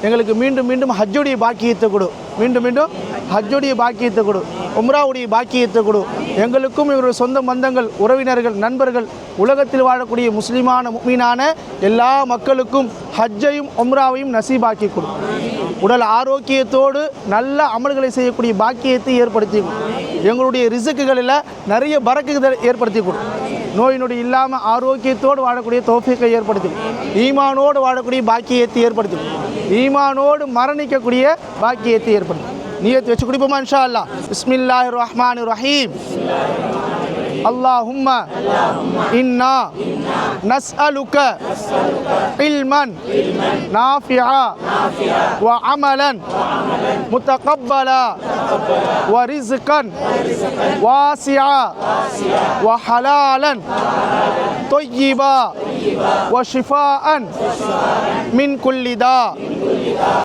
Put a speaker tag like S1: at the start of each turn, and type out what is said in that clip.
S1: எங்களுக்கு மீண்டும் மீண்டும் ஹஜ்ஜுடைய பாக்கியத்தை கொடு, மீண்டும் மீண்டும் ஹஜ்ஜுடைய பாக்கியத்தை கொடு, உம்ராவுடைய பாக்கியத்தை கொடு. எங்களுக்கும் இவருடைய சொந்த பந்தங்கள், உறவினர்கள், நண்பர்கள், உலகத்தில் வாழக்கூடிய முஸ்லிமான முஃமினான எல்லா மக்களுக்கும் ஹஜ்ஜையும் உம்ராவையும் நசீபாக்கி கொடு. உடல் ஆரோக்கியத்தோடு நல்ல அமல்களை செய்யக்கூடிய பாக்கியத்தை ஏற்படுத்தி கொடு. எங்களுடைய ரிசுக்குகளில் நிறைய பரக்குகளை ஏற்படுத்தி கொடு. நோய் நொடி இல்லாமல் ஆரோக்கியத்தோடு வாழக்கூடிய தௌஃபீக்கை ஏற்படுத்தி கொடு. ஈமானோடு வாழக்கூடிய பாக்கியத்தை ஏற்படுத்தி கொடு. ஈமானோடு மரணிக்கக்கூடிய பாக்கியத்தை ஏற்படுத்தி நியத் வச்சு குடிப்போமா இன்ஷா அல்லாஹ். பிஸ்மில்லாஹிர் ரஹ்மானிர் ரஹீம். اللهم إنا نسألك علما نافعا وعملا متقبلا ورزقا واسعا وحلالا طيبا وشفاء من كل داء.